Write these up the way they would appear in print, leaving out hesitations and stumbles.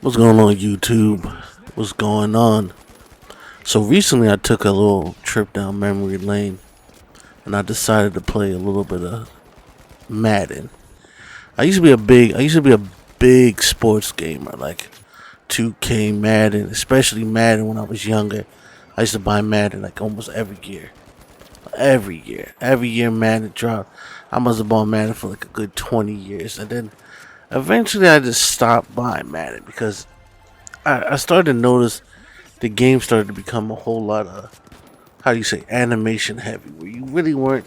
What's going on, YouTube? What's going on? So recently, I took a little trip down memory lane, and I decided to play a little bit of Madden. I used to be a big sports gamer, like 2K Madden, especially Madden when I was younger. I used to buy Madden like almost every year. Every year Madden dropped. I must have bought Madden for like a good 20 years, and then eventually I just stopped buying Madden because I started to notice the game started to become a whole lot of, how do you say, animation heavy, where you really weren't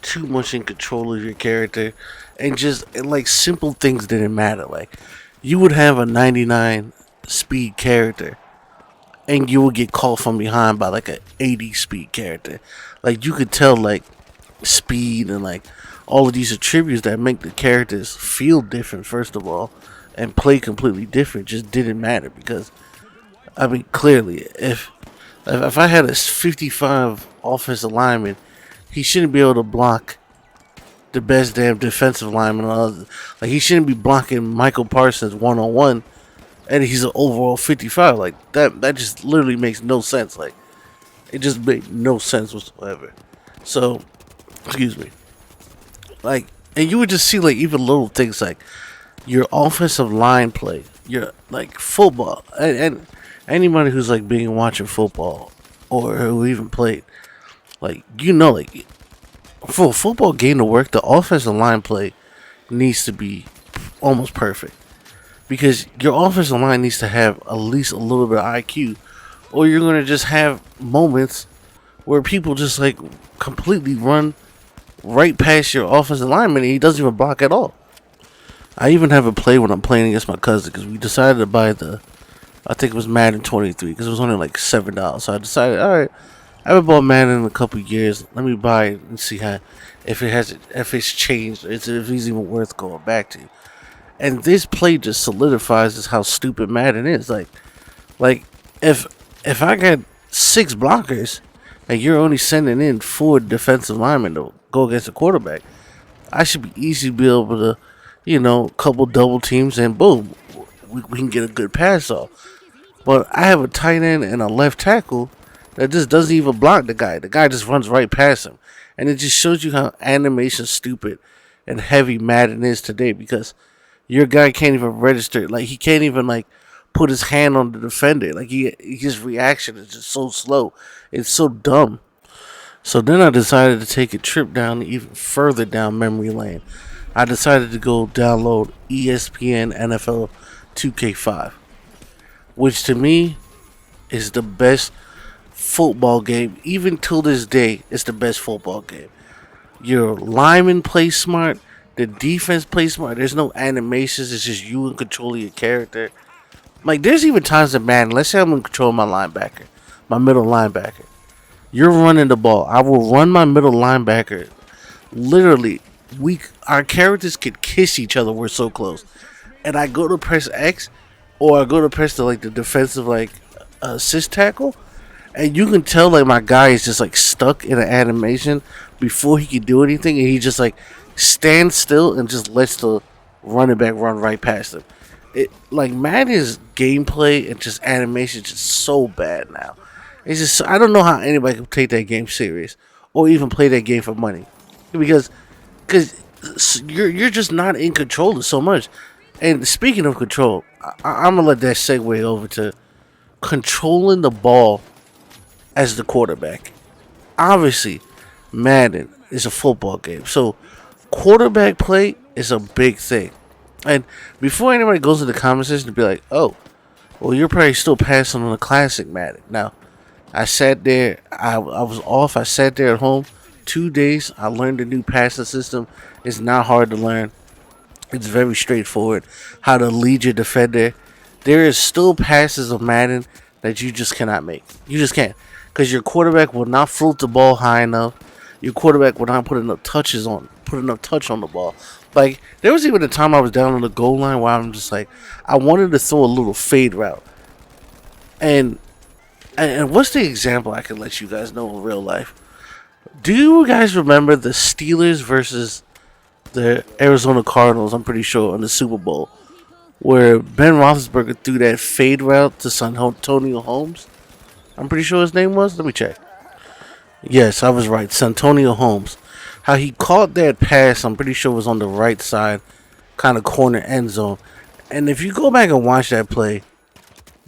too much in control of your character, and like simple things didn't matter. Like you would have a 99 speed character, and you would get caught from behind by like a 80 speed character. Like you could tell like speed and like all of these attributes that make the characters feel different first of all, and play completely different just didn't matter because I mean, clearly, if I had a 55 offensive lineman, he shouldn't be able to block the best damn defensive lineman. Like he shouldn't be blocking Michael Parsons 1-on-1, and he's an overall 55. Like that, that just literally makes no sense. Like it just made no sense whatsoever. So, excuse me. Like, and you would just see like even little things like your offensive line play, your like football, and anybody who's like being watching football or who even played, like like for a football game to work, the offensive line play needs to be almost perfect because your offensive line needs to have at least a little bit of IQ, or you're gonna just have moments where people just like completely run right past your offensive lineman and he doesn't even block at all. I even have a play when I'm playing against my cousin because we decided to buy I think it was Madden 23 because it was only like $7. So I decided, all right, I haven't bought Madden in a couple of years. Let me buy it and see how if it's changed, if it's even worth going back to. And this play just solidifies just how stupid Madden is. Like if I got six blockers and you're only sending in four defensive linemen to go against a quarterback, I should be easy to be able to, couple double teams and boom, we can get a good pass off. But I have a tight end and a left tackle that just doesn't even block the guy. The guy just runs right past him. And it just shows you how animation stupid and heavy Madden is today because your guy can't even register. Like he can't even like put his hand on the defender. Like his reaction is just so slow. It's so dumb. So then I decided to take a trip down even further down memory lane. I decided to go download ESPN NFL 2K5, which to me is the best football game. Even till this day, it's the best football game. Your lineman play smart, the defense play smart. There's no animations. It's just you in control of your character. Like there's even times in Madden. Let's say I'm in control of my linebacker, my middle linebacker. You're running the ball. I will run my middle linebacker. Literally, our characters could kiss each other. We're so close. And I go to press X, or I go to press the defensive assist tackle, and you can tell like my guy is just like stuck in an animation before he can do anything, and he just like stands still and just lets the running back run right past him. It like Madden's gameplay and just animation is just so bad now. It's just I don't know how anybody can take that game serious or even play that game for money because you're just not in control of so much. And speaking of control, I'm gonna let that segue over to controlling the ball as the quarterback. Obviously, Madden is a football game, so quarterback play is a big thing. And before anybody goes to the comment section to be like, "Oh, well, you're probably still passing on the classic Madden." Now, I sat there. I was off. I sat there at home 2 days. I learned the new passing system. It's not hard to learn. It's very straightforward. How to lead your defender. There is still passes of Madden that you just cannot make. You just can't. Because your quarterback will not float the ball high enough. Your quarterback will not put enough touch on the ball. Like, there was even a time I was down on the goal line where I'm just like, I wanted to throw a little fade route. And what's the example I can let you guys know in real life? Do you guys remember the Steelers versus the Arizona Cardinals? I'm pretty sure in the Super Bowl. where Ben Roethlisberger threw that fade route to Santonio Holmes. I'm pretty sure his name was. Let me check. Yes, I was right. Santonio Holmes. How he caught that pass, I'm pretty sure was on the right side, kind of corner end zone. And if you go back and watch that play,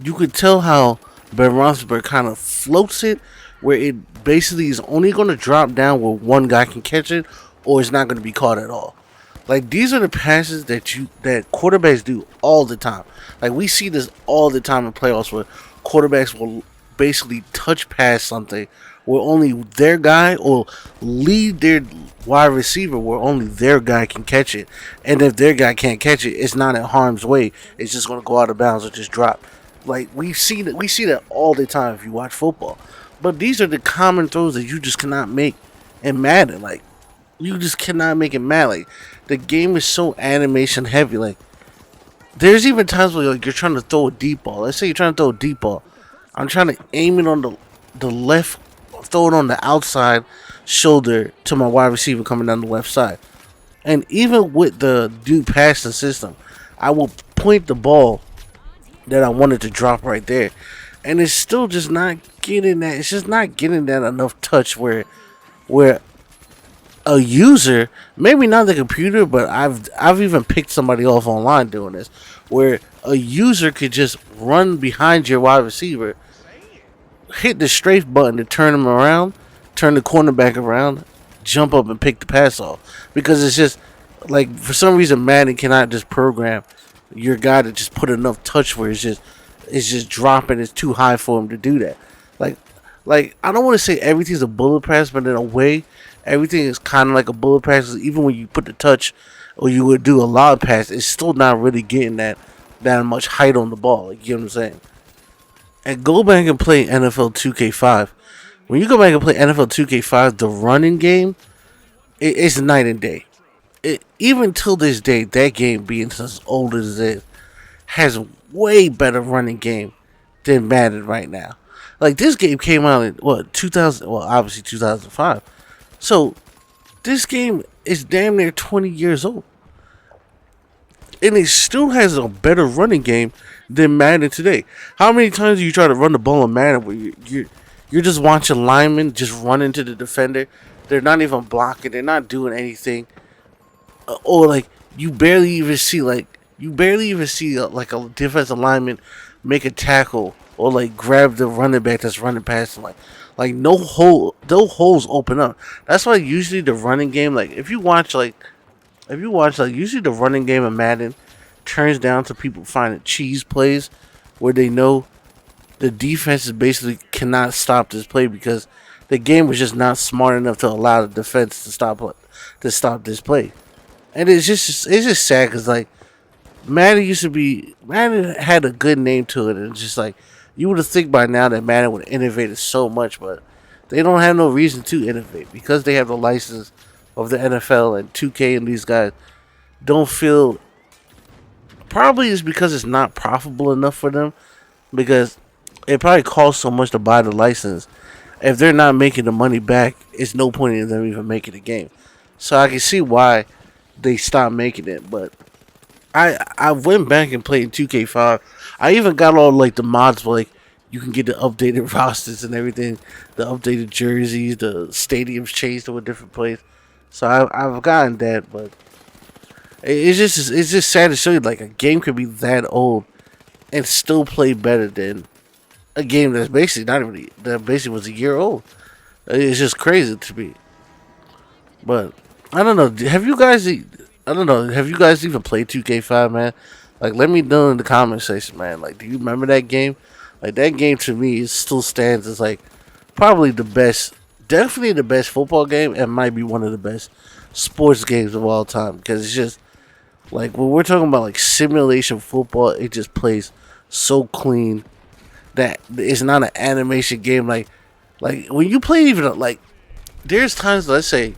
you could tell how Ben Roethlisberger kind of floats it, where it basically is only going to drop down where one guy can catch it, or it's not going to be caught at all. Like these are the passes that quarterbacks do all the time. Like we see this all the time in playoffs where quarterbacks will basically touch past something where only their guy or lead their wide receiver where only their guy can catch it. And if their guy can't catch it, it's not in harm's way. It's just going to go out of bounds or just drop. Like we see that all the time if you watch football. But these are the common throws that you just cannot make in Madden. Like you just cannot make it mad. Like the game is so animation heavy. Like there's even times where like, you're trying to throw a deep ball. Let's say you're trying to throw a deep ball. I'm trying to aim it on the left, throw it on the outside shoulder to my wide receiver coming down the left side. And even with the new passing system, I will point the ball that I wanted to drop right there, and it's still just not getting that. It's just not getting that enough touch where a user, maybe not the computer, but I've even picked somebody off online doing this, where a user could just run behind your wide receiver, hit the strafe button to turn him around, turn the cornerback around, jump up and pick the pass off. Because it's just like for some reason Madden cannot just program your guy to just put enough touch where it's just dropping. It's too high for him to do that. Like like I don't want to say everything's a bullet pass, but in a way, everything is kind of like a bullet pass. 'Cause even when you put the touch or you would do a lob pass, it's still not really getting that much height on the ball. Like you know what I'm saying? And go back and play NFL 2K5. When you go back and play NFL 2K5, the running game it's night and day. Even till this day, that game being as old as it is, has way better running game than Madden right now. Like this game came out in what 2000? Well, obviously 2005. So this game is damn near 20 years old, and it still has a better running game than Madden today. How many times do you try to run the ball in Madden where you're just watching linemen just run into the defender? They're not even blocking. They're not doing anything, or like you barely even see like a defensive lineman make a tackle or like grab the running back that's running past him. Like no holes open up. That's why usually the running game, like if you watch like usually the running game of Madden turns down to people finding cheese plays where they know the defense basically cannot stop this play because the game was just not smart enough to allow the defense to stop this play. And it's just sad because like Madden had a good name to it, and it's just like you would have think by now that Madden would have innovated so much, but they don't have no reason to innovate because they have the license of the NFL and 2K, and these guys don't feel. Probably is because it's not profitable enough for them, because it probably costs so much to buy the license. If they're not making the money back, it's no point in them even making the game. So I can see why they stopped making it. But I went back and played 2K5. I even got all like the mods, like you can get the updated rosters and everything, the updated jerseys, the stadiums changed to a different place. So I've gotten that, but it's just sad to show you like a game could be that old and still play better than a game that's basically not even that basically was a year old. It's just crazy to me. But I don't know. Have you guys? I don't know. Have you guys even played 2K5, man? Like, let me know in the comment section, man. Like, do you remember that game? Like, that game to me, it still stands as like probably the best, definitely the best football game, and might be one of the best sports games of all time. Because it's just like when we're talking about like simulation football, it just plays so clean that it's not an animation game. Like when you play even like, there's times, let's say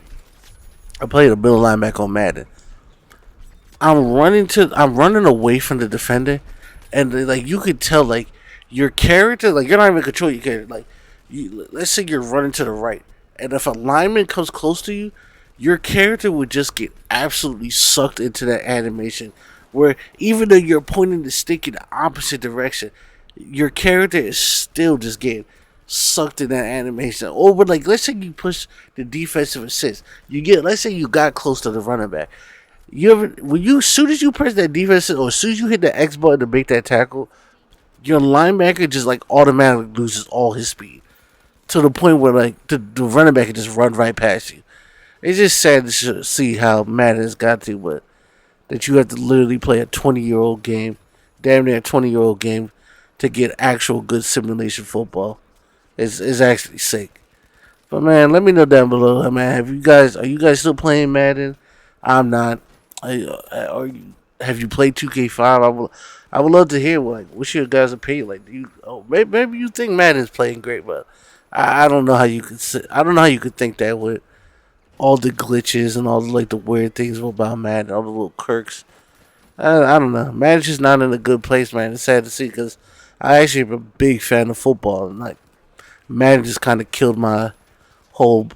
I played a middle linebacker on Madden. I'm running away from the defender, and like you could tell like your character, like you're not even controlling your character. Like let's say you're running to the right, and if a lineman comes close to you, your character would just get absolutely sucked into that animation where even though you're pointing the stick in the opposite direction, your character is still just getting sucked in that animation. Or but like let's say you push the defensive assist. Let's say you got close to the running back. You ever when you as soon as you press that defense or as soon as you hit the X button to make that tackle, your linebacker just like automatically loses all his speed. To the point where like the running back can just run right past you. It's just sad to see how Madden has got to, but that you have to literally play a 20-year-old game, damn near a 20-year-old game, to get actual good simulation football. It's actually sick. But man, let me know down below, man. Are you guys still playing Madden? I'm not. Have you played 2K5? I would love to hear what's your guys' opinion. Like, maybe you think Madden's playing great, but I don't know how you could. I don't know how you could think that with all the glitches and all the weird things about Madden, all the little quirks. I don't know. Madden's just not in a good place, man. It's sad to see because I actually am a big fan of football, and like Madden just kind of killed my whole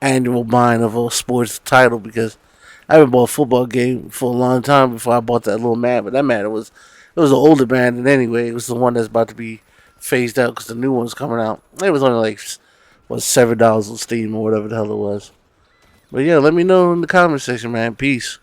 annual mind of a sports title because I haven't bought a football game for a long time before I bought that little Madden. But that Madden was an older Madden anyway. It was the one that's about to be phased out because the new one's coming out. It was only like $7 on Steam or whatever the hell it was. But yeah, let me know in the comment section, man. Peace.